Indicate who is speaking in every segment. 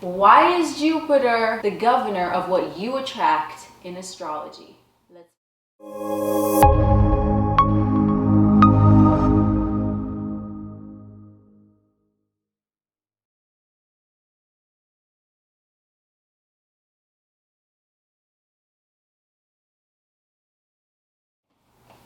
Speaker 1: Why is Jupiter the governor of what you attract in astrology?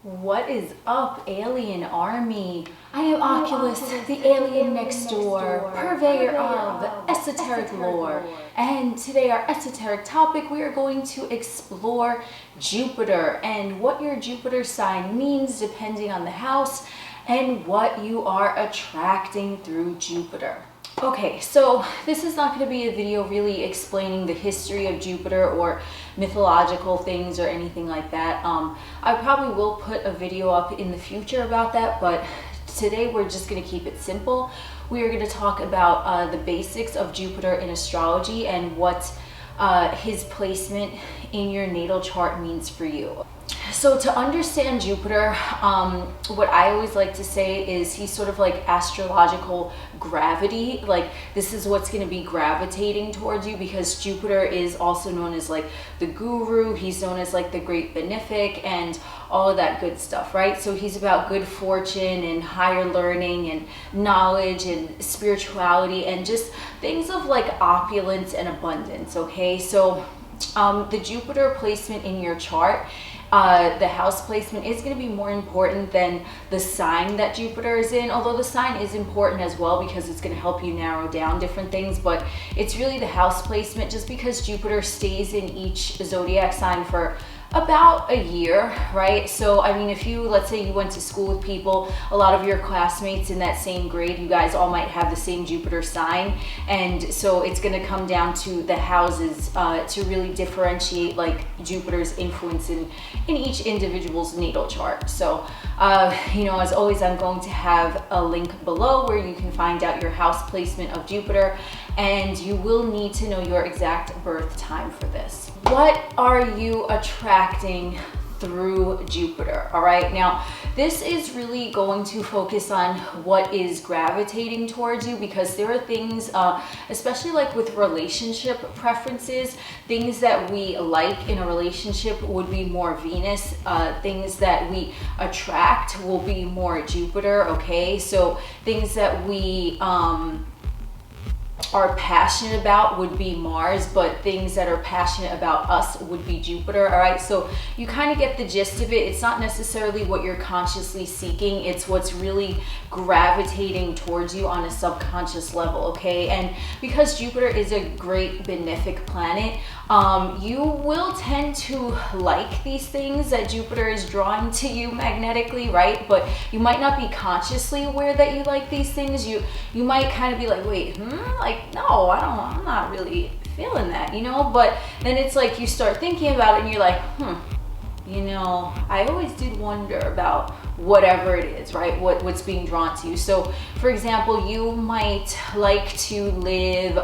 Speaker 1: What is up, alien army? I am Oculus, the alien next door, purveyor of esoteric lore. And today our esoteric topic, we are going to explore Jupiter and what your Jupiter sign means depending on the house and what you are attracting through Jupiter. Okay, so this is not going to be a video really explaining the history of Jupiter or mythological things or anything like that. I probably will put a video up in the future about that, but today we're just going to keep it simple. We are going to talk about the basics of Jupiter in astrology and what his placement in your natal chart means for you. So to understand Jupiter, what I always like to say is he's sort of like astrological gravity. Like this is what's going to be gravitating towards you, because Jupiter is also known as like the guru. He's known as like the great benefic and all of that good stuff, right? So he's about good fortune and higher learning and knowledge and spirituality and just things of like opulence and abundance. Okay, so the Jupiter placement in your chart, the house placement is going to be more important than the sign that Jupiter is in, although the sign is important as well because it's going to help you narrow down different things. But it's really the house placement, just because Jupiter stays in each zodiac sign for about a year, right? So I mean, if you, let's say you went to school with people, a lot of your classmates in that same grade, you guys all might have the same Jupiter sign, and so it's going to come down to the houses to really differentiate like Jupiter's influence in each individual's natal chart. So you know, as always, I'm going to have a link below where you can find out your house placement of Jupiter, and you will need to know your exact birth time for this. What are you attracting through Jupiter? All right, now this is really going to focus on what is gravitating towards you, because there are things, especially like with relationship preferences, things that we like in a relationship would be more Venus, things that we attract will be more Jupiter. Okay, so things that we are passionate about would be Mars, but things that are passionate about us would be Jupiter. All right, so you kind of get the gist of it. It's not necessarily what you're consciously seeking, it's what's really gravitating towards you on a subconscious level. Okay, and because Jupiter is a great benefic planet, you will tend to like these things that Jupiter is drawing to you magnetically, right? But you might not be consciously aware that you like these things. You might kind of be like, wait, like, no, I'm not really feeling that, you know? But then it's like you start thinking about it and you're like, you know, I always did wonder about whatever it is, right? What's being drawn to you. So for example, you might like to live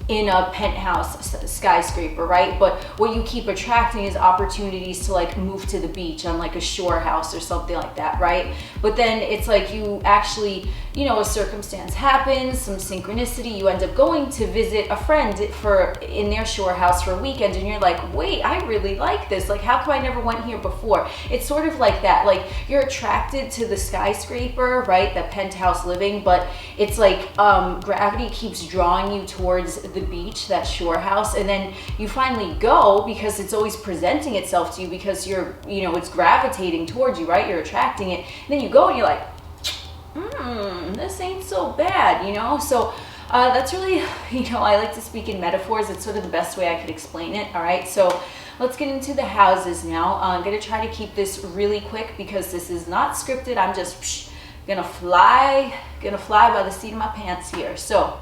Speaker 1: in a penthouse skyscraper, right? But what you keep attracting is opportunities to like move to the beach on like a shore house or something like that, right? But then it's like you actually, you know, a circumstance happens, some synchronicity, you end up going to visit a friend in their shore house for a weekend, and you're like, wait, I really like this. Like, how come I never went here before? It's sort of like that. Like you're attracted to the skyscraper, right? The penthouse living, but it's like gravity keeps drawing you towards the beach, that shore house, and then you finally go because it's always presenting itself to you, because you're, you know, it's gravitating towards you, right? You're attracting it, and then you go and you're like, this ain't so bad, you know? So that's really, you know, I like to speak in metaphors. It's sort of the best way I could explain it. All right, so let's get into the houses now. I'm gonna try to keep this really quick because this is not scripted. I'm just gonna fly by the seat of my pants here. So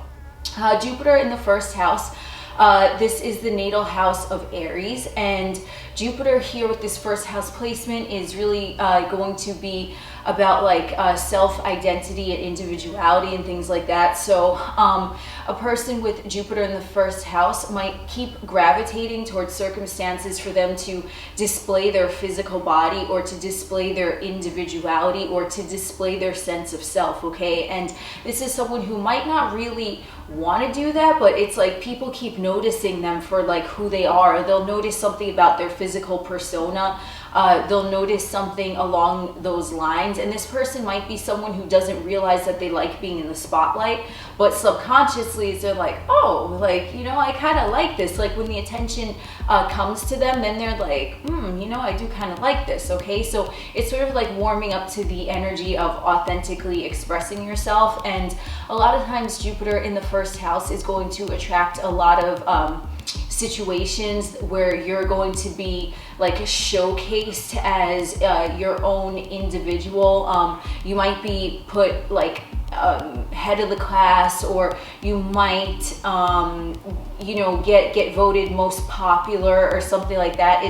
Speaker 1: Jupiter in the first house, this is the natal house of Aries, and Jupiter here with this first house placement is really going to be about like self-identity and individuality and things like that. So a person with Jupiter in the first house might keep gravitating towards circumstances for them to display their physical body, or to display their individuality, or to display their sense of self, okay? And this is someone who might not really want to do that, but it's like people keep noticing them for like who they are. They'll notice something about their physical persona. They'll notice something along those lines, and this person might be someone who doesn't realize that they like being in the spotlight, but subconsciously they're like, oh, like, you know, I kind of like this. Like when the attention comes to them, then they're like, you know, I do kind of like this, okay? So it's sort of like warming up to the energy of authentically expressing yourself. And a lot of times Jupiter in the first house is going to attract a lot of situations where you're going to be like showcased as your own individual. You might be put like head of the class, or you might you know, get voted most popular or something like that.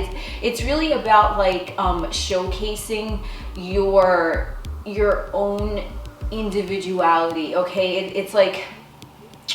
Speaker 1: It's really about like showcasing your own individuality, okay? It's like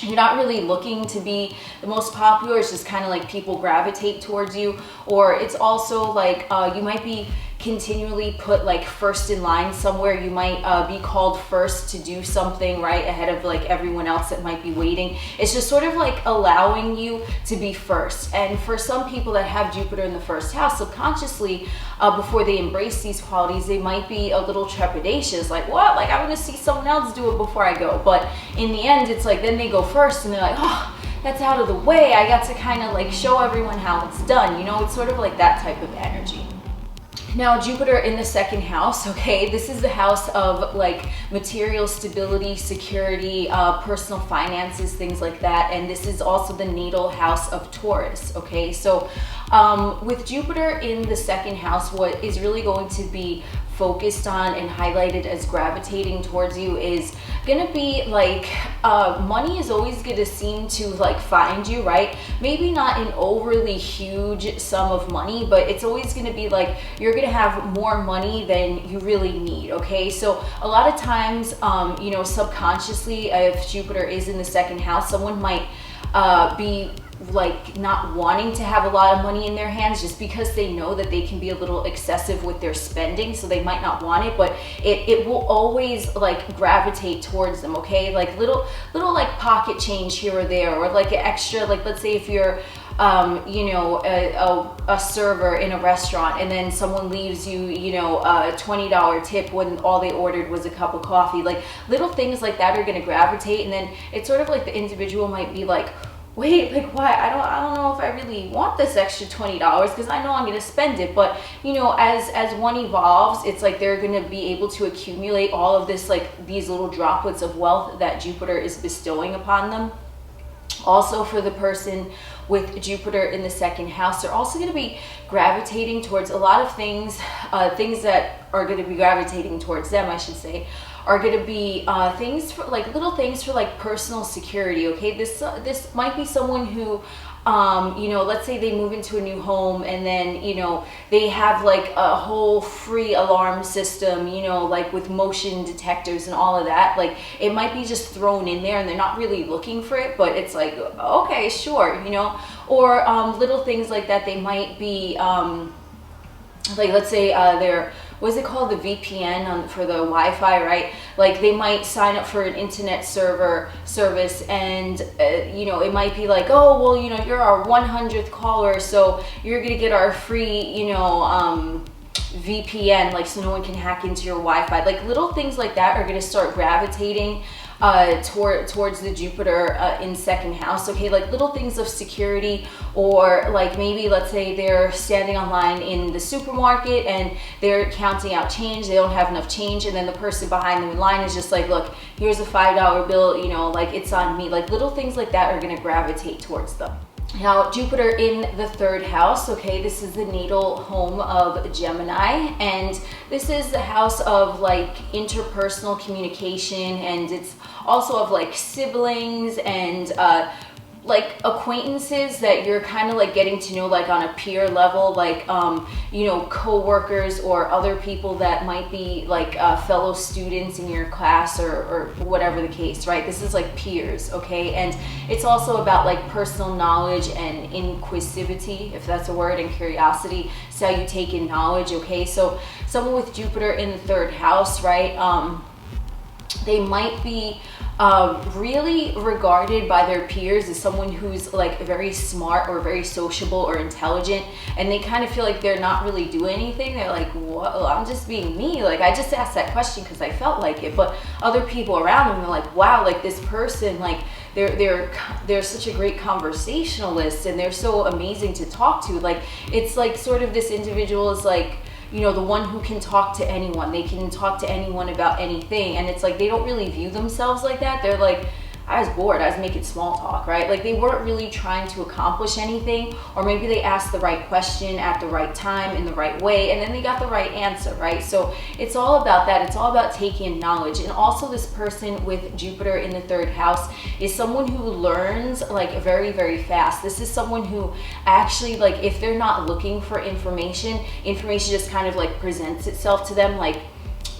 Speaker 1: you're not really looking to be the most popular. It's just kind of like people gravitate towards you. Or it's also like you might be continually put like first in line somewhere. You might be called first to do something, right, ahead of like everyone else that might be waiting. It's just sort of like allowing you to be first. And for some people that have Jupiter in the first house, subconsciously, before they embrace these qualities, they might be a little trepidatious, like, what, like I'm gonna see someone else do it before I go. But in the end, it's like then they go first and they're like, oh, that's out of the way. I got to kind of like show everyone how it's done. You know, it's sort of like that type of energy. Now, Jupiter in the second house, okay, this is the house of like material stability, security, personal finances, things like that. And this is also the natal house of Taurus, okay? So with Jupiter in the second house, what is really going to be focused on and highlighted as gravitating towards you is gonna be like money is always gonna seem to like find you, right? Maybe not an overly huge sum of money, but it's always gonna be like you're gonna have more money than you really need, okay? So a lot of times you know, subconsciously, if Jupiter is in the second house, someone might be like not wanting to have a lot of money in their hands just because they know that they can be a little excessive with their spending, so they might not want it, but it will always like gravitate towards them, okay? Like little like pocket change here or there, or like an extra, like let's say if you're you know, a server in a restaurant, and then someone leaves you, you know, a $20 tip when all they ordered was a cup of coffee. Like little things like that are going to gravitate, and then it's sort of like the individual might be like, wait, like why? I don't know if I really want this extra $20 because I know I'm going to spend it. But you know, as one evolves, it's like they're going to be able to accumulate all of this, like these little droplets of wealth that Jupiter is bestowing upon them. Also, for the person with Jupiter in the second house, they're also going to be gravitating towards a lot of things, things that are going to be gravitating towards them, I should say, are going to be things for like little things for like personal security, okay? This might be someone who you know, let's say they move into a new home, and then, you know, they have like a whole free alarm system, you know, like with motion detectors and all of that. Like it might be just thrown in there and they're not really looking for it, but it's like, okay, sure, you know. Or little things like that. They might be like, let's say they're, what's it called, the VPN for the Wi-Fi, right? Like they might sign up for an internet service, and you know, it might be like, oh, well, you know, you're our 100th caller, so you're gonna get our free, you know, VPN, like so no one can hack into your Wi-Fi. Like little things like that are gonna start gravitating towards the Jupiter in second house, okay? Like little things of security, or like maybe let's say they're standing online in the supermarket and they're counting out change, they don't have enough change, and then the person behind them in line is just like, look, here's a $5 bill, you know, like it's on me. Like little things like that are going to gravitate towards them. Now, Jupiter in the third house, okay, this is the natal home of Gemini, and this is the house of like interpersonal communication, and it's also of like siblings and like acquaintances that you're kind of like getting to know, like on a peer level, like you know, co-workers or other people that might be like fellow students in your class, or whatever the case, right? This is like peers, okay? And it's also about like personal knowledge and inquisitivity, if that's a word, and curiosity. It's how you take in knowledge, okay? So someone with Jupiter in the 3rd house, right? They might be really regarded by their peers as someone who's like very smart or very sociable or intelligent, and they kind of feel like they're not really doing anything. They're like, well, I'm just being me, like I just asked that question because I felt like it. But other people around them are like, wow, like this person, like they're such a great conversationalist, and they're so amazing to talk to. Like it's like sort of this individual is like, you know, the one who can talk to anyone. They can talk to anyone about anything. And it's like they don't really view themselves like that. They're like, I was bored, I was making small talk, right? Like they weren't really trying to accomplish anything, or maybe they asked the right question at the right time in the right way, and then they got the right answer, right? So it's all about that. It's all about taking in knowledge. And also this person with Jupiter in the 3rd house is someone who learns like very, very fast. This is someone who actually, like if they're not looking for information just kind of like presents itself to them, like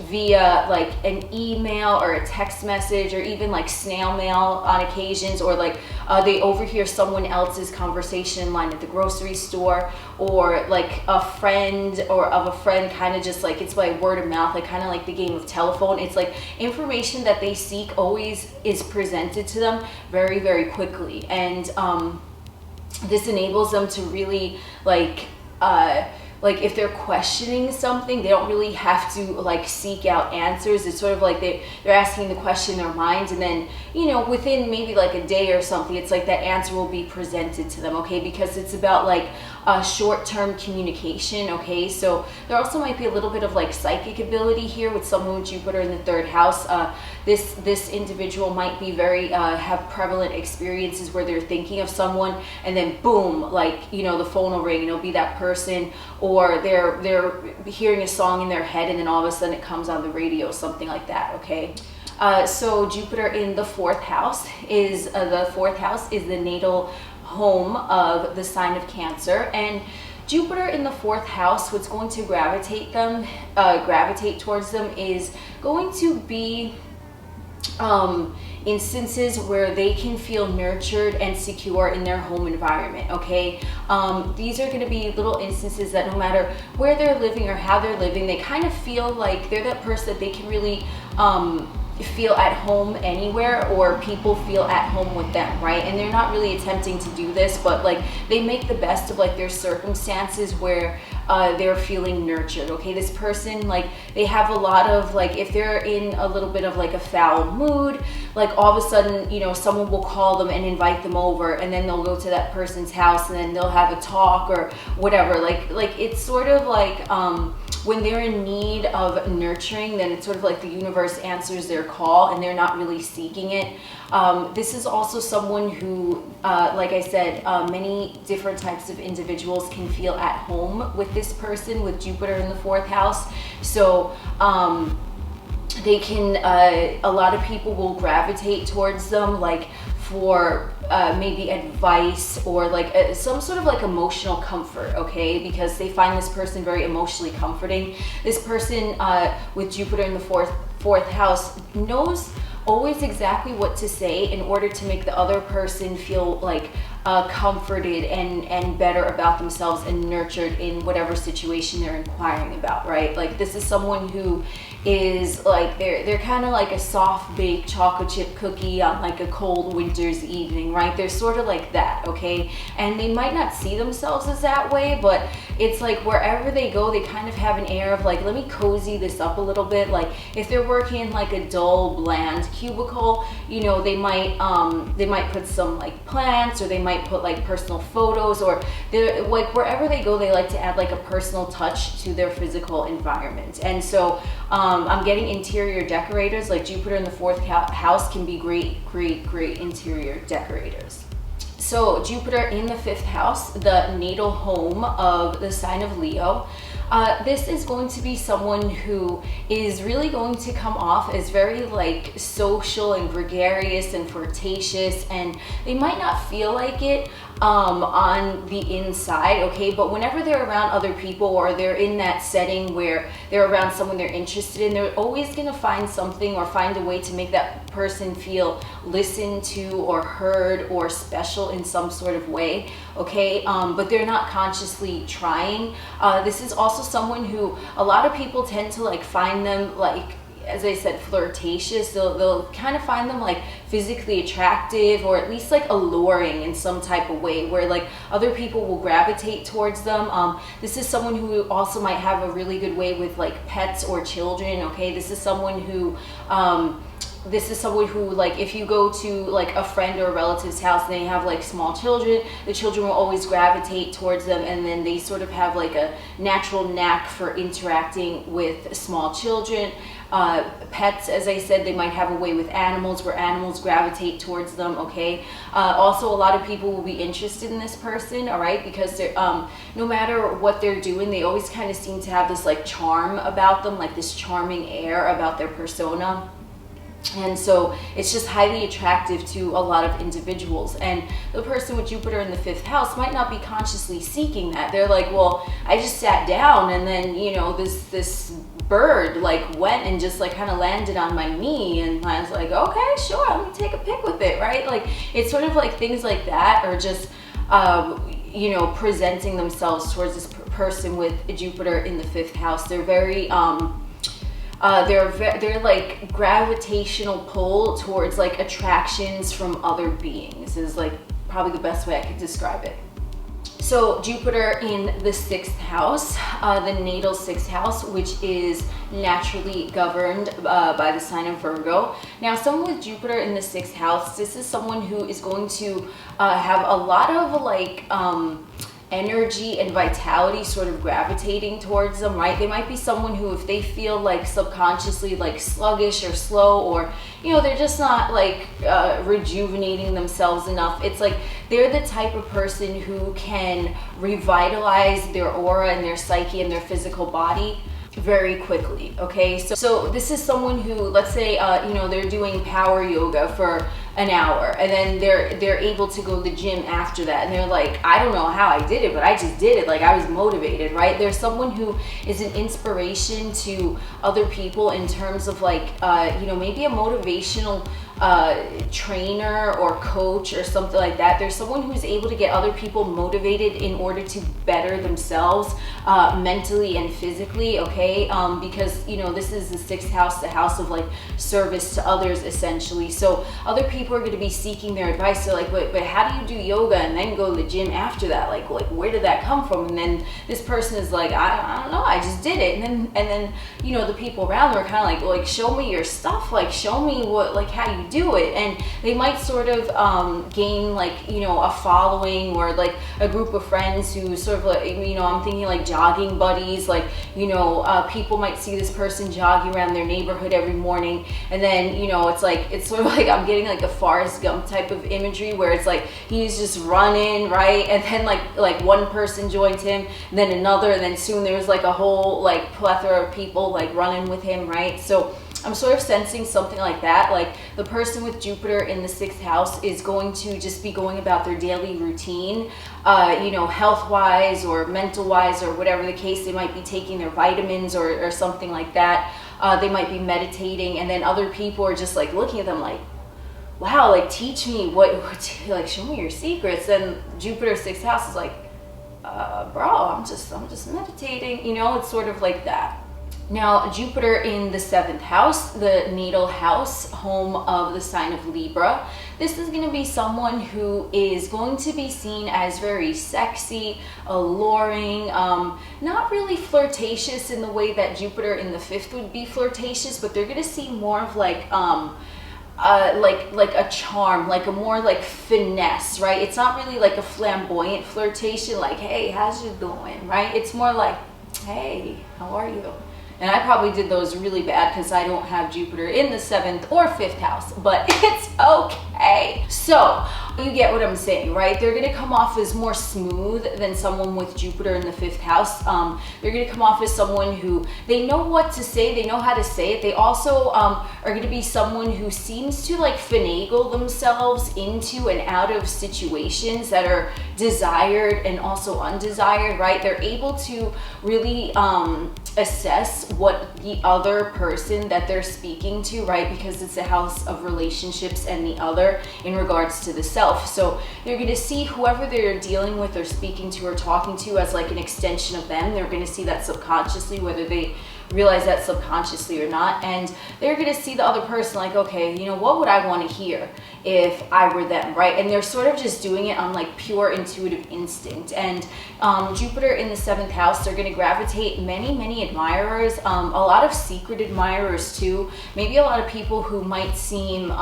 Speaker 1: via like an email or a text message, or even like snail mail on occasions, or like they overhear someone else's conversation in line at the grocery store, or like a friend or of a friend, kind of just like it's by word of mouth, like kind of like the game of telephone. It's like information that they seek always is presented to them very, very quickly, and this enables them to really like if they're questioning something, they don't really have to like seek out answers. It's sort of like they're asking the question in their mind, and then, you know, within maybe like a day or something, it's like that answer will be presented to them, okay? Because it's about like short-term communication, okay? So there also might be a little bit of like psychic ability here with someone with Jupiter in the 3rd house. This individual might be very have prevalent experiences where they're thinking of someone, and then boom, like, you know, the phone will ring and it'll be that person, or they're hearing a song in their head and then all of a sudden it comes on the radio, something like that, okay? So Jupiter in the 4th house is the natal home of the sign of Cancer, and Jupiter in the 4th house, what's going to gravitate towards them is going to be instances where they can feel nurtured and secure in their home environment, okay? These are going to be little instances that no matter where they're living or how they're living, they kind of feel like they're that person that they can really feel at home anywhere, or people feel at home with them, right? And they're not really attempting to do this, but like they make the best of like their circumstances where they're feeling nurtured, okay? This person, like they have a lot of like, if they're in a little bit of like a foul mood, like all of a sudden, you know, someone will call them and invite them over, and then they'll go to that person's house and then they'll have a talk or whatever. Like it's sort of like when they're in need of nurturing, then it's sort of like the universe answers their call and they're not really seeking it. This is also someone who, like I said, many different types of individuals can feel at home with this person with Jupiter in the 4th house. So they can, a lot of people will gravitate towards them like for maybe advice or like some sort of like emotional comfort, okay? Because they find this person very emotionally comforting. This person with Jupiter in the fourth house knows always exactly what to say in order to make the other person feel like comforted and better about themselves and nurtured in whatever situation they're inquiring about, right? Like this is someone who is like, they're kind of like a soft baked chocolate chip cookie on like a cold winter's evening, right? They're sort of like that, okay? And they might not see themselves as that way, but it's like wherever they go, they kind of have an air of like, let me cozy this up a little bit. Like if they're working in like a dull, bland cubicle, you know, they might put some like plants, or they might put like personal photos, or they're like wherever they go, they like to add like a personal touch to their physical environment. And so I'm getting interior decorators, like Jupiter in the 4th house can be great interior decorators. So Jupiter in the 5th house, the natal home of the sign of Leo. this is going to be someone who is really going to come off as very like social and gregarious and flirtatious, and they might not feel like it on the inside, okay, but whenever they're around other people or they're in that setting where they're around someone they're interested in, they're always going to find something or find a way to make that person feel listened to or heard or special in some sort of way, okay, but they're not consciously trying. This is also someone who a lot of people tend to like find them like, as I said, flirtatious. They'll kind of find them like physically attractive or at least like alluring in some type of way where like other people will gravitate towards them. This is someone who also might have a really good way with like pets or children, okay? This is someone who like if you go to like a friend or a relative's house and they have like small children, the children will always gravitate towards them, and then they sort of have like a natural knack for interacting with small children. Pets, as I said, they might have a way with animals where animals gravitate towards them, okay? Also, a lot of people will be interested in this person, all right? Because they're, no matter what they're doing, they always kind of seem to have this like charm about them, like this charming air about their persona. And so it's just highly attractive to a lot of individuals. And the person with Jupiter in the 5th house might not be consciously seeking that. They're like, well, I just sat down and then, you know, this bird like went and just like kind of landed on my knee, and I was like, okay, sure, let me take a pic with it, right? Like it's sort of like things like that, or just you know, presenting themselves towards this person with Jupiter in the 5th house. They're very they're like gravitational pull towards like attractions from other beings is like probably the best way I could describe it. So Jupiter in the 6th house, the natal 6th house, which is naturally governed by the sign of Virgo. Now, someone with Jupiter in the 6th house, this is someone who is going to have a lot of like energy and vitality sort of gravitating towards them, right? They might be someone who, if they feel like subconsciously like sluggish or slow, or you know, they're just not like rejuvenating themselves enough, it's like they're the type of person who can revitalize their aura and their psyche and their physical body very quickly, okay? So this is someone who, let's say, you know, they're doing power yoga for an hour, and then they're able to go to the gym after that, and they're like, I don't know how I did it, but I just did it, like I was motivated, right? There's someone who is an inspiration to other people in terms of like, you know, maybe a motivational trainer or coach or something like that. There's someone who's able to get other people motivated in order to better themselves mentally and physically, okay? Because, you know, this is the 6th house, the house of like service to others essentially. So other people are going to be seeking their advice. They're like, but how do you do yoga and then go to the gym after that? Like where did that come from? And then this person is like, I don't know, I just did it. And then you know, the people around them are kind of like, show me your stuff, like show me what, like how you do it. And they might sort of gain like, you know, a following or like a group of friends who sort of like, you know, I'm thinking like jogging buddies, like, you know, people might see this person jogging around their neighborhood every morning, and then, you know, it's like, it's sort of like I'm getting like a Forrest Gump type of imagery where it's like he's just running, right? And then like one person joins him, and then another, and then soon there's like a whole like plethora of people like running with him, right? So I'm sort of sensing something like that. Like the person with Jupiter in the 6th house is going to just be going about their daily routine, you know, health-wise or mental-wise or whatever the case. They might be taking their vitamins or something like that. They might be meditating, and then other people are just like looking at them like, wow, like teach me what like show me your secrets. And Jupiter 6th house is like, bro, I'm just meditating, you know. It's sort of like that. Now, Jupiter in the 7th house, the natal house, home of the sign of Libra. This is going to be someone who is going to be seen as very sexy, alluring, not really flirtatious in the way that Jupiter in the 5th would be flirtatious, but they're going to see more of like a charm, like a more like finesse, right? It's not really like a flamboyant flirtation, like, hey, how's you doing, right? It's more like, hey, how are you? And I probably did those really bad because I don't have Jupiter in the 7th or 5th house, but it's okay. okay? So you get what I'm saying, right? They're gonna come off as more smooth than someone with Jupiter in the 5th house. They're gonna come off as someone who, they know what to say, they know how to say it. They also are gonna be someone who seems to like finagle themselves into and out of situations that are desired and also undesired, right? They're able to really assess what the other person that they're speaking to, right? Because it's a house of relationships and the other in regards to the self. So they're going to see whoever they're dealing with or speaking to or talking to as like an extension of them. They're going to see that subconsciously, whether they realize that subconsciously or not. And they're going to see the other person like, okay, you know, what would I want to hear if I were them, right? And they're sort of just doing it on like pure intuitive instinct. And Jupiter in the 7th house, they're going to gravitate many admirers, a lot of secret admirers too. Maybe a lot of people who might seem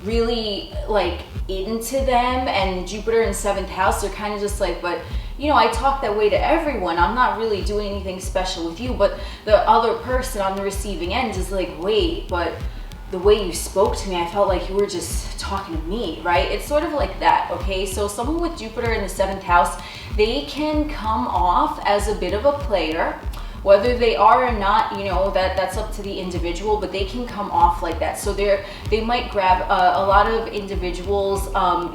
Speaker 1: really like into them. And Jupiter in 7th house, they're kind of just like, but you know, I talk that way to everyone. I'm not really doing anything special with you. But the other person on the receiving end is like, wait, but the way you spoke to me, I felt like you were just talking to me, right? It's sort of like that, okay? So someone with Jupiter in the 7th house, they can come off as a bit of a player. Whether they are or not, you know, that's up to the individual, but they can come off like that. So they might grab a lot of individuals,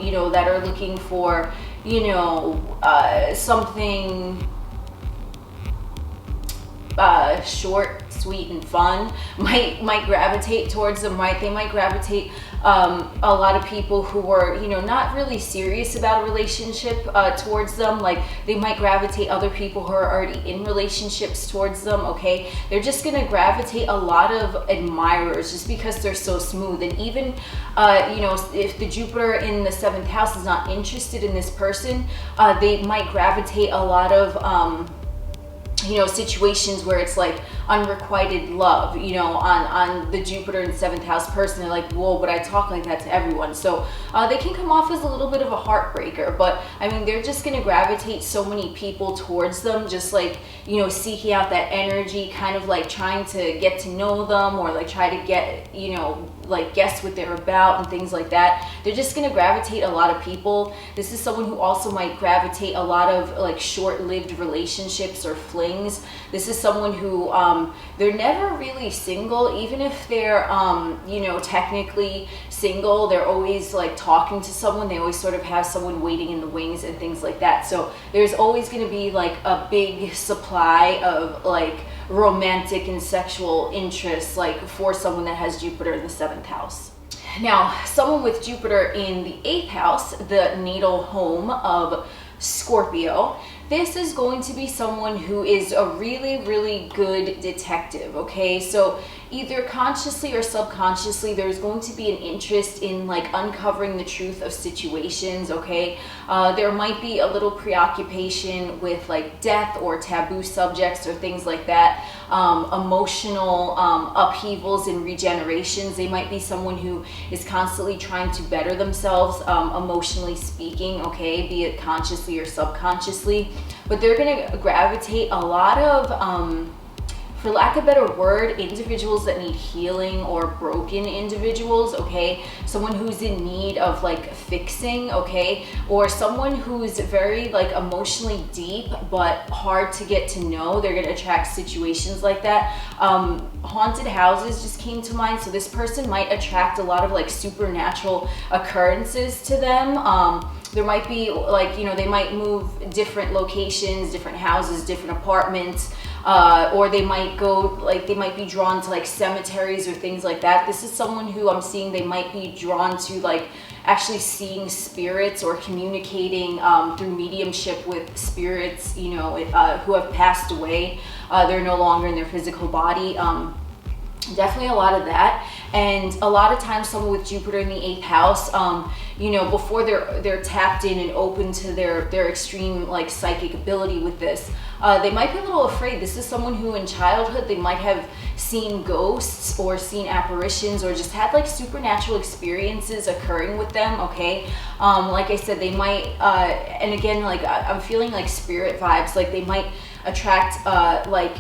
Speaker 1: you know, that are looking for, you know, something short, sweet, and fun might gravitate towards them, right? They might gravitate a lot of people who are, you know, not really serious about a relationship towards them. Like they might gravitate other people who are already in relationships towards them, okay? They're just gonna gravitate a lot of admirers just because they're so smooth. And even, you know, if the Jupiter in the 7th house is not interested in this person, they might gravitate a lot of, you know, situations where it's like unrequited love, you know, on the Jupiter in 7th house person. They're like, whoa, but I talk like that to everyone. So they can come off as a little bit of a heartbreaker, but I mean, they're just going to gravitate so many people towards them, just like, you know, seeking out that energy, kind of like trying to get to know them, or like try to get, you know, like guess what they're about and things like that. They're just going to gravitate a lot of people. This is someone who also might gravitate a lot of like short-lived relationships or flings. This is someone who they're never really single, even if they're you know, technically single. They're always like talking to someone. They always sort of have someone waiting in the wings and things like that. So there's always going to be like a big supply of like romantic and sexual interests, like for someone that has Jupiter in the 7th house. Now, someone with Jupiter in the 8th house, the natal home of Scorpio, this is going to be someone who is a really good detective, okay? So either consciously or subconsciously, there's going to be an interest in like uncovering the truth of situations, okay? There might be a little preoccupation with like death or taboo subjects or things like that. Emotional upheavals and regenerations. They might be someone who is constantly trying to better themselves, emotionally speaking, okay, be it consciously or subconsciously. But they're going to gravitate a lot of, for lack of a better word, individuals that need healing, or broken individuals, okay? Someone who's in need of like fixing, okay? Or someone who's very like emotionally deep but hard to get to know. They're gonna attract situations like that. Haunted houses just came to mind. So this person might attract a lot of like supernatural occurrences to them. There might be like, you know, they might move different locations, different houses, different apartments, or they might go, like, they might be drawn to like cemeteries or things like that. This is someone who I'm seeing, they might be drawn to like actually seeing spirits or communicating through mediumship with spirits, you know, who have passed away. They're no longer in their physical body. Definitely a lot of that. And a lot of times someone with Jupiter in the 8th house, you know, before they're tapped in and open to their extreme like psychic ability with this, they might be a little afraid. This is someone who in childhood, they might have seen ghosts or seen apparitions or just had like supernatural experiences occurring with them, okay? Like I said, they might, and again, like I'm feeling like spirit vibes, like they might attract like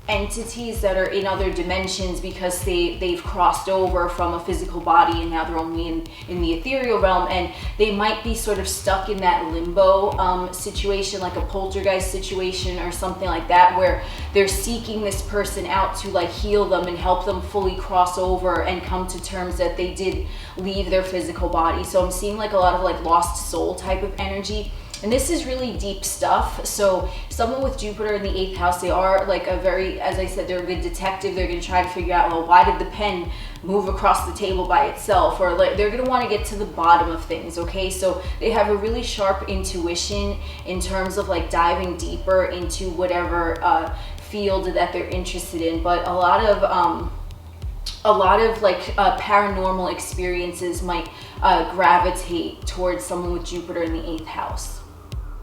Speaker 1: entities that are in other dimensions because they've crossed over from a physical body and now they're only in the ethereal realm, and they might be sort of stuck in that limbo situation, like a poltergeist situation or something like that, where they're seeking this person out to like heal them and help them fully cross over and come to terms that they did leave their physical body. So I'm seeing like a lot of like lost soul type of energy. And this is really deep stuff. So someone with Jupiter in the 8th house, they are like a very, as I said, they're a good detective. They're going to try to figure out, well, why did the pen move across the table by itself? Or like, they're going to want to get to the bottom of things, okay? So they have a really sharp intuition in terms of like diving deeper into whatever field that they're interested in. But a lot of like paranormal experiences might gravitate towards someone with Jupiter in the 8th house.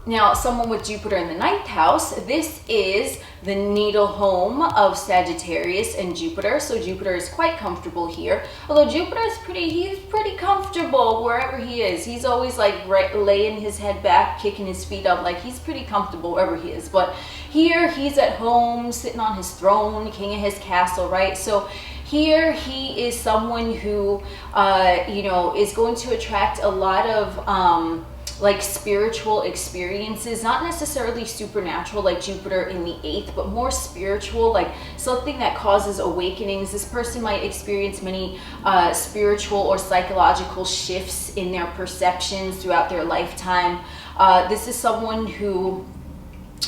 Speaker 1: Now, someone with Jupiter in the 9th house, this is the natal home of Sagittarius and Jupiter. So Jupiter is quite comfortable here. Although Jupiter is he's pretty comfortable wherever he is. He's always like laying his head back, kicking his feet up, like he's pretty comfortable wherever he is. But here he's at home, sitting on his throne, king of his castle, right? So here he is someone who, you know, is going to attract a lot of like spiritual experiences, not necessarily supernatural like Jupiter in the 8th, but more spiritual, like something that causes awakenings. This person might experience many spiritual or psychological shifts in their perceptions throughout their lifetime. This is someone who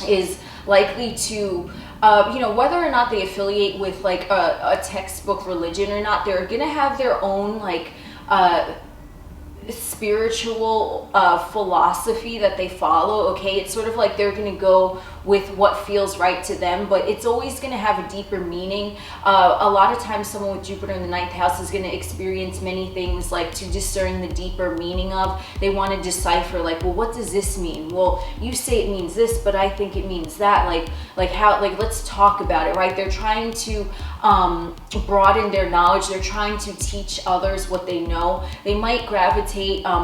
Speaker 1: is likely to, you know, whether or not they affiliate with like a textbook religion or not, they're gonna have their own like spiritual philosophy that they follow, okay? It's sort of like they're going to go with what feels right to them, but it's always going to have a deeper meaning. A lot of times someone with Jupiter in the 9th house is going to experience many things like to discern the deeper meaning of. They want to decipher like, well, what does this mean? Well, you say it means this, but I think it means that. Like how, like, let's talk about it, right? They're trying to broaden their knowledge. They're trying to teach others what they know. They might gravitate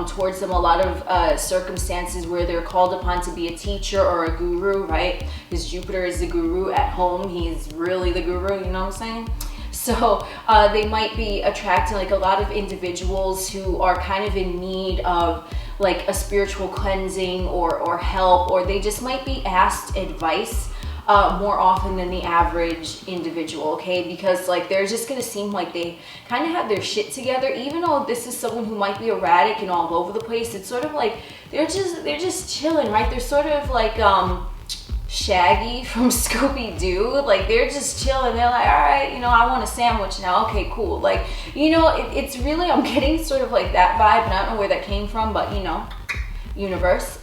Speaker 1: towards them a lot of circumstances where they're called upon to be a teacher or a guru, right? Because Jupiter is the guru at home. He's really the guru, you know what I'm saying? So they might be attracting like a lot of individuals who are kind of in need of like a spiritual cleansing or help, or they just might be asked advice more often than the average individual, okay? Because like they're just gonna seem like they kind of have their shit together, even though this is someone who might be erratic and all over the place. It's sort of like they're just chilling, right? They're sort of like Shaggy from Scooby-Doo. Like they're just chilling. They're like, all right, you know, I want a sandwich now. Okay, cool. Like, you know, it's really, I'm getting sort of like that vibe, and I don't know where that came from, but you know, universe.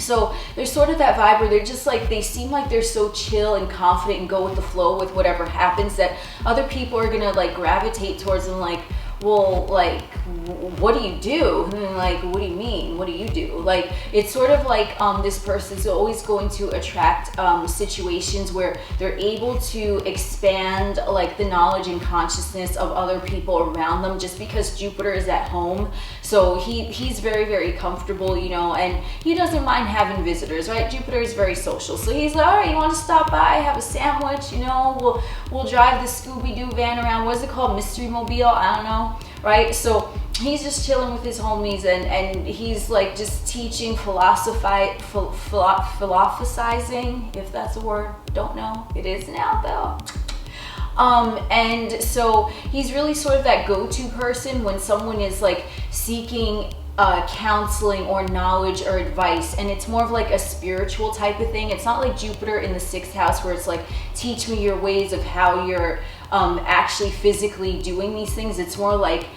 Speaker 1: So there's sort of that vibe where they're just like, they seem like they're so chill and confident and go with the flow with whatever happens, that other people are gonna like gravitate towards them like, well, like, what do you do? And like, what do you mean? What do you do? Like, it's sort of like this person's always going to attract situations where they're able to expand like the knowledge and consciousness of other people around them, just because Jupiter is at home. So he's very, very comfortable, you know, and he doesn't mind having visitors, right? Jupiter is very social. So he's like, all right, you want to stop by, have a sandwich, you know, we'll drive the Scooby-Doo van around. What is it called? Mystery Mobile? I don't know. Right? So he's just chilling with his homies, and he's like just teaching philosophizing, if that's a word. Don't know. It is now though. And so he's really sort of that go-to person when someone is like seeking counseling or knowledge or advice, and it's more of like a spiritual type of thing. It's not like Jupiter in the 6th house where it's like, teach me your ways of how you're actually physically doing these things. It's more like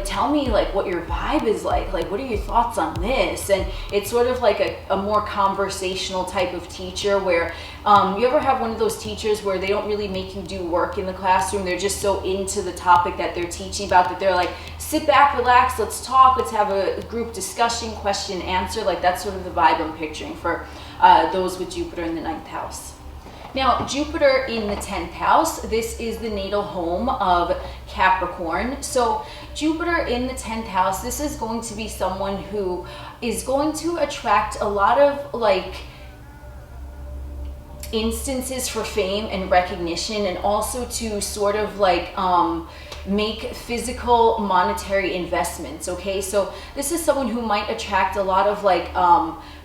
Speaker 1: tell me like what your vibe is like what are your thoughts on this? And it's sort of like a more conversational type of teacher, where you ever have one of those teachers where they don't really make you do work in the classroom, they're just so into the topic that they're teaching about that they're like, sit back, relax, let's talk, let's have a group discussion, question, answer. Like that's sort of the vibe I'm picturing for those with Jupiter in the 9th house. Now, Jupiter in the 10th house, this is the natal home of Capricorn. So Jupiter in the 10th house, this is going to be someone who is going to attract a lot of like instances for fame and recognition, and also to sort of like make physical monetary investments. Okay, so this is someone who might attract a lot of like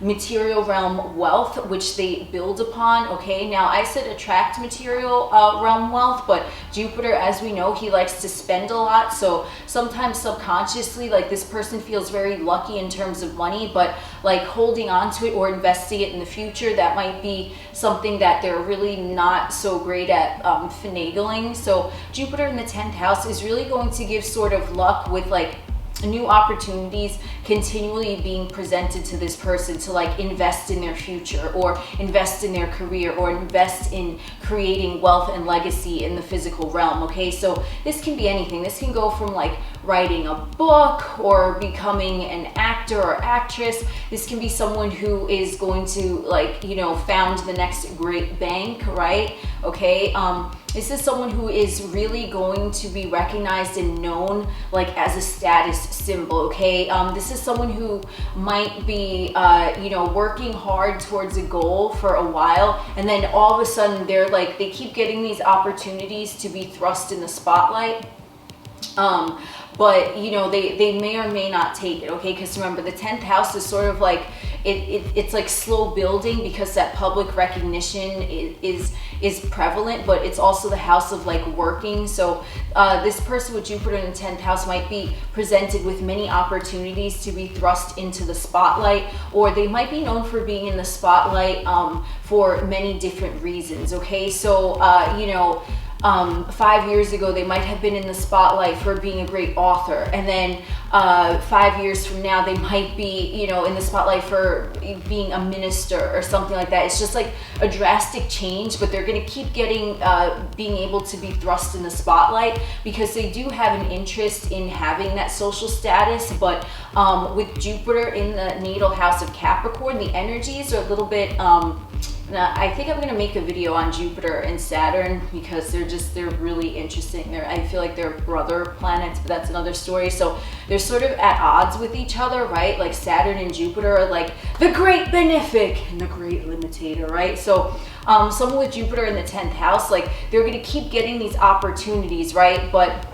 Speaker 1: material realm wealth, which they build upon. Okay, now I said attract material realm wealth, but Jupiter, as we know, he likes to spend a lot, so sometimes subconsciously, like, this person feels very lucky in terms of money, but like holding on to it or investing it in the future, that might be something that they're really not so great at finagling. So Jupiter in the 10th house is really going to give sort of luck with like new opportunities continually being presented to this person to like invest in their future, or invest in their career, or invest in creating wealth and legacy in the physical realm. Okay, so this can be anything. This can go from like writing a book or becoming an actor or actress. This can be someone who is going to, like, you know, found the next great bank, right? Okay, this is someone who is really going to be recognized and known like as a status symbol. Okay, this is someone who might be you know, working hard towards a goal for a while, and then all of a sudden they're like, they keep getting these opportunities to be thrust in the spotlight, but you know, they may or may not take it. Okay, because remember, the 10th house is sort of like it's like slow building, because that public recognition is prevalent, but it's also the house of like working. So this person with Jupiter in the 10th house might be presented with many opportunities to be thrust into the spotlight, or they might be known for being in the spotlight for many different reasons. Okay, so you know, 5 years ago they might have been in the spotlight for being a great author, and then 5 years from now they might be, you know, in the spotlight for being a minister or something like that. It's just like a drastic change, but they're going to keep getting being able to be thrust in the spotlight because they do have an interest in having that social status. But with Jupiter in the natal house of Capricorn, the energies are a little bit now, I think I'm going to make a video on Jupiter and Saturn because they're really interesting. I feel like they're brother planets, but that's another story. So they're sort of at odds with each other, right? Like Saturn and Jupiter are like the great benefic and the great limitator, right? So someone with Jupiter in the 10th house, like, they're going to keep getting these opportunities, right? But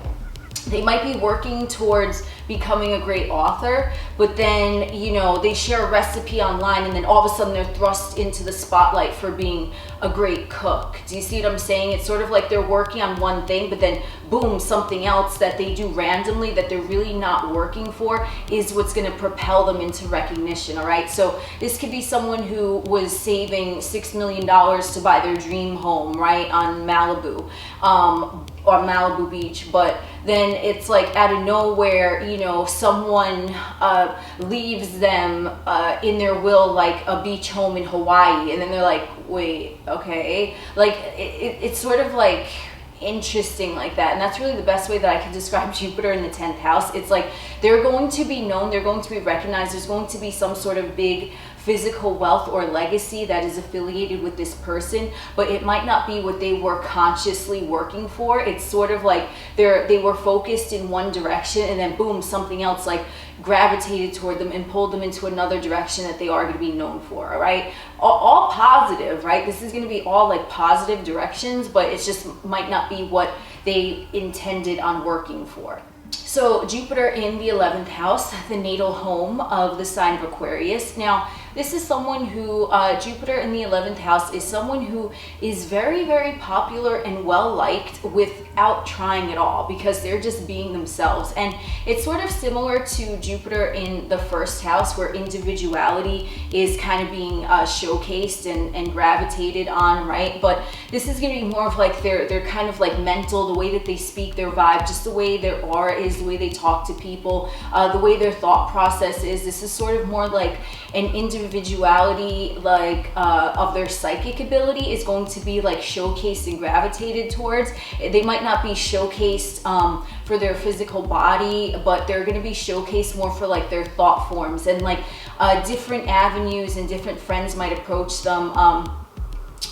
Speaker 1: they might be working towards becoming a great author, but then, you know, they share a recipe online and then all of a sudden they're thrust into the spotlight for being a great cook. Do you see what I'm saying? It's sort of like they're working on one thing, but then boom, something else that they do randomly that they're really not working for is what's going to propel them into recognition. All right, so this could be someone who was saving $6 million to buy their dream home, right, on Malibu or Malibu Beach, but then it's like out of nowhere, you know, someone leaves them in their will like a beach home in Hawaii, and then they're like, wait, okay, like it's sort of like interesting like that. And that's really the best way that I can describe Jupiter in the 10th house. It's like they're going to be known, they're going to be recognized, there's going to be some sort of big physical wealth or legacy that is affiliated with this person, but it might not be what they were consciously working for. It's sort of like they were focused in one direction, and then boom, something else like gravitated toward them and pulled them into another direction that they are going to be known for. All right, all positive, right? This is going to be all like positive directions, but it just might not be what they intended on working for. So Jupiter in the 11th house, the natal home of the sign of Aquarius. Now, this is someone who, Jupiter in the 11th house is someone who is very, very popular and well-liked without trying at all, because they're just being themselves. And it's sort of similar to Jupiter in the 1st house, where individuality is kind of being showcased and gravitated on, right? But this is going to be more of like they're kind of like mental, the way that they speak, their vibe, just the way their aura is, the way they talk to people, the way their thought process is. This is sort of more like an individuality, like of their psychic ability is going to be like showcased and gravitated towards. They might not be showcased for their physical body, but they're going to be showcased more for like their thought forms, and like different avenues and different friends might approach them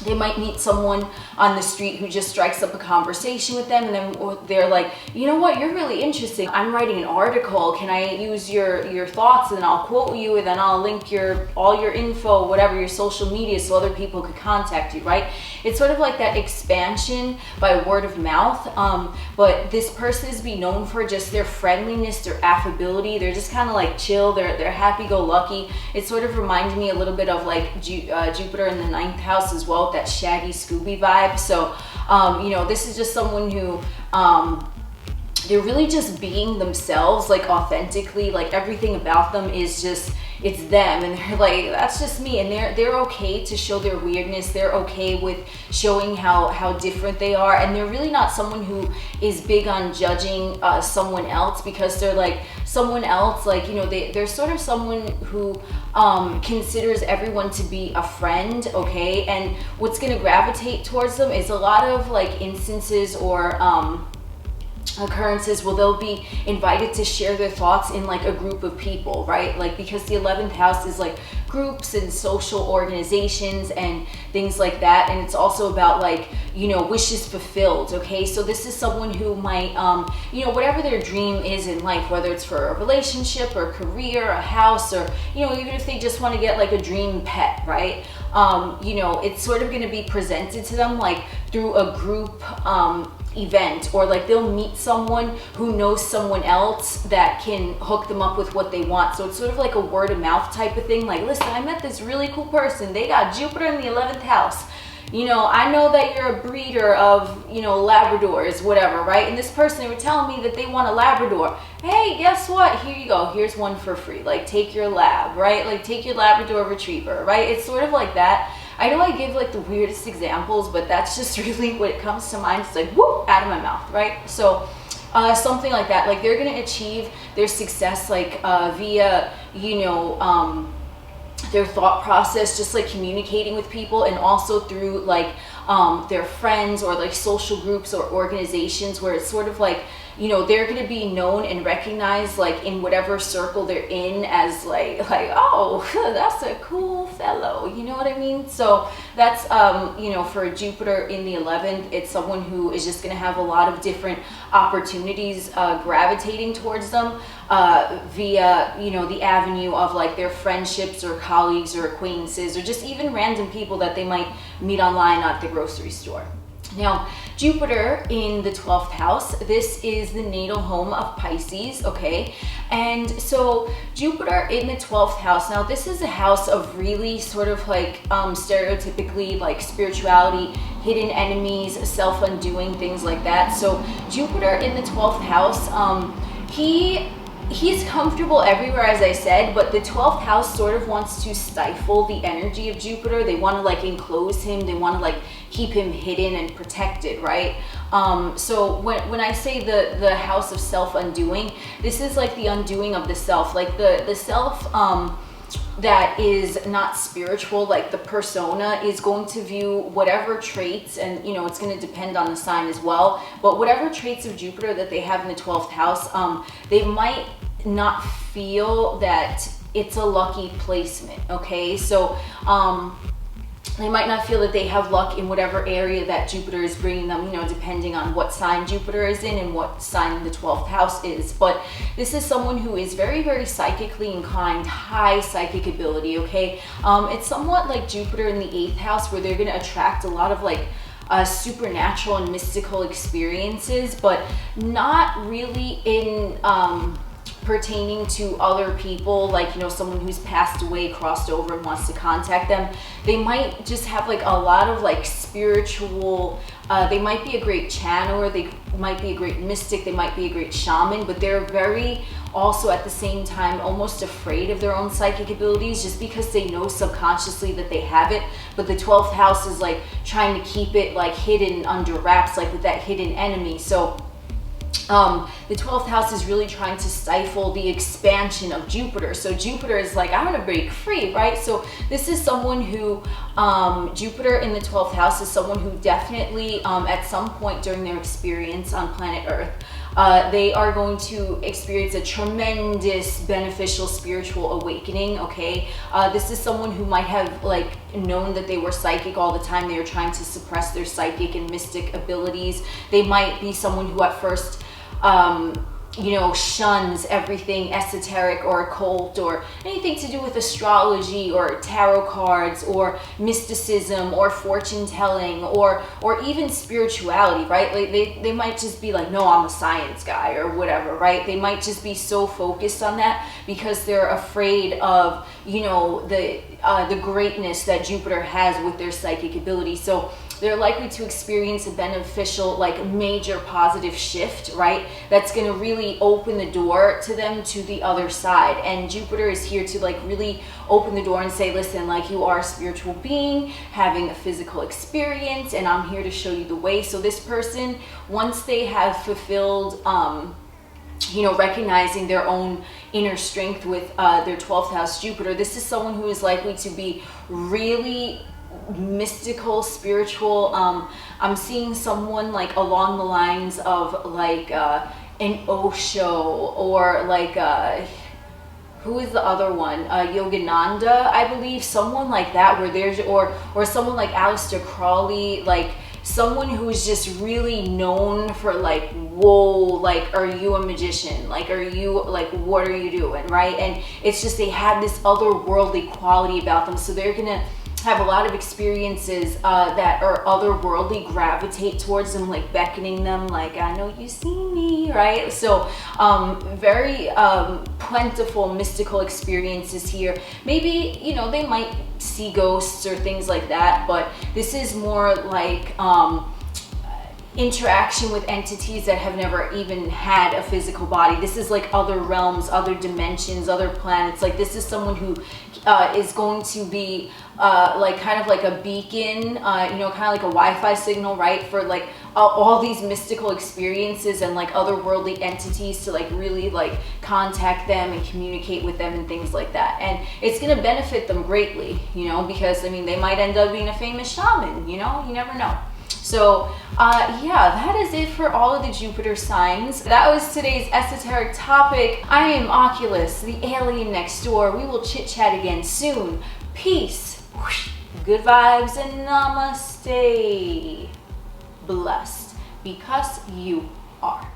Speaker 1: They might meet someone on the street who just strikes up a conversation with them, and then they're like, you know what, you're really interesting. I'm writing an article. Can I use your thoughts, and I'll quote you, and then I'll link all your info, whatever, your social media, so other people could contact you, right? It's sort of like that expansion by word of mouth. But this person is be known for just their friendliness, their affability. They're just kind of like chill. They're happy-go-lucky. It sort of reminded me a little bit of like Jupiter in the 9th house as well, that Shaggy Scooby vibe. So you know, this is just someone who they're really just being themselves, like authentically, like everything about them is just, it's them, and they're like, that's just me, and they're okay to show their weirdness. They're okay with showing how different they are, and they're really not someone who is big on judging someone else, because they're like, someone else, like, you know, they're sort of someone who considers everyone to be a friend, okay? And what's gonna gravitate towards them is a lot of like instances or occurrences where they'll be invited to share their thoughts in like a group of people, right? Like, because the 11th house is like groups and social organizations and things like that, and it's also about like, you know, wishes fulfilled, okay? So this is someone who might you know, whatever their dream is in life, whether it's for a relationship or a career, a house, or, you know, even if they just want to get like a dream pet, right? You know, it's sort of going to be presented to them like through a group event, or like they'll meet someone who knows someone else that can hook them up with what they want. So it's sort of like a word of mouth type of thing. Like, listen, I met this really cool person. They got Jupiter in the 11th house. You know, I know that you're a breeder of, you know, Labradors, whatever, right? And this person, they were telling me that they want a Labrador. Hey, guess what? Here you go. Here's one for free. Like, take your lab, right? Like, take your Labrador retriever, right? It's sort of like that. I know I give like the weirdest examples, but that's just really what it comes to mind. It's like, whoop, out of my mouth, right? So something like that. Like, they're going to achieve their success like via, you know, their thought process, just like communicating with people, and also through like their friends or like social groups or organizations, where it's sort of like, you know, they're going to be known and recognized like in whatever circle they're in as like oh, that's a cool fellow, you know what I mean? So that's you know, for Jupiter in the 11th, it's someone who is just going to have a lot of different opportunities gravitating towards them via, you know, the avenue of like their friendships or colleagues or acquaintances, or just even random people that they might meet online at the grocery store. Now, Jupiter in the 12th house, this is the natal home of Pisces, okay? And so Jupiter in the 12th house, now this is a house of really sort of like stereotypically like spirituality, hidden enemies, self-undoing, things like that. So Jupiter in the 12th house, he's comfortable everywhere, as I said, but the 12th house sort of wants to stifle the energy of Jupiter. They want to like enclose him. They want to like keep him hidden and protected, right? So when I say the house of self-undoing, this is like the undoing of the self, like the self that is not spiritual, like the persona is going to view whatever traits, and you know, it's going to depend on the sign as well, but whatever traits of Jupiter that they have in the 12th house, they might not feel that it's a lucky placement, okay? So they might not feel that they have luck in whatever area that Jupiter is bringing them, you know, depending on what sign Jupiter is in and what sign the 12th house is. But this is someone who is very, very psychically inclined, high psychic ability, okay? It's somewhat like Jupiter in the 8th house, where they're going to attract a lot of like supernatural and mystical experiences, but not really in pertaining to other people, like, you know, someone who's passed away, crossed over and wants to contact them. They might just have like a lot of like spiritual, they might be a great channeler, they might be a great mystic, they might be a great shaman, but they're very also at the same time almost afraid of their own psychic abilities, just because they know subconsciously that they have it, but the 12th house is like trying to keep it like hidden under wraps, like with that hidden enemy. So the 12th house is really trying to stifle the expansion of Jupiter. So Jupiter is like, I'm going to break free, right? So this is someone who, Jupiter in the 12th house is someone who definitely, at some point during their experience on planet Earth, They are going to experience a tremendous beneficial spiritual awakening, okay? This is someone who might have like known that they were psychic all the time. They were trying to suppress their psychic and mystic abilities. They might be someone who at first you know, shuns everything esoteric or occult or anything to do with astrology or tarot cards or mysticism or fortune telling or even spirituality, right? Like they might just be like, no, I'm a science guy or whatever, right? They might just be so focused on that because they're afraid of, you know, the greatness that Jupiter has with their psychic ability. So they're likely to experience a beneficial, like major positive shift, right? That's going to really open the door to them to the other side. And Jupiter is here to like really open the door and say, listen, like you are a spiritual being having a physical experience, and I'm here to show you the way. So this person, once they have fulfilled, you know, recognizing their own inner strength with their 12th house Jupiter, this is someone who is likely to be really mystical, spiritual. I'm seeing someone like along the lines of like an Osho or like who is the other one? Yogananda, I believe, someone like that, where there's or someone like Aleister Crowley, like someone who is just really known for like, whoa, like, are you a magician? Like, are you, like, what are you doing, right? And it's just they have this otherworldly quality about them, so they're gonna have a lot of experiences that are otherworldly, gravitate towards them, like beckoning them, like, I know you see me, right? So very plentiful mystical experiences here. Maybe, you know, they might see ghosts or things like that, but this is more like interaction with entities that have never even had a physical body. This is like other realms, other dimensions, other planets. Like this is someone who is going to be like kind of like a beacon, you know, kind of like a Wi-Fi signal, right? For like all these mystical experiences and like otherworldly entities to like really like contact them and communicate with them and things like that. And it's going to benefit them greatly, you know, because I mean, they might end up being a famous shaman, you know, you never know. So yeah, that is it for all of the Jupiter signs. That was today's esoteric topic. I am Oculus, the alien next door. We will chit chat again soon. Peace, good vibes, and namaste. Blessed because you are.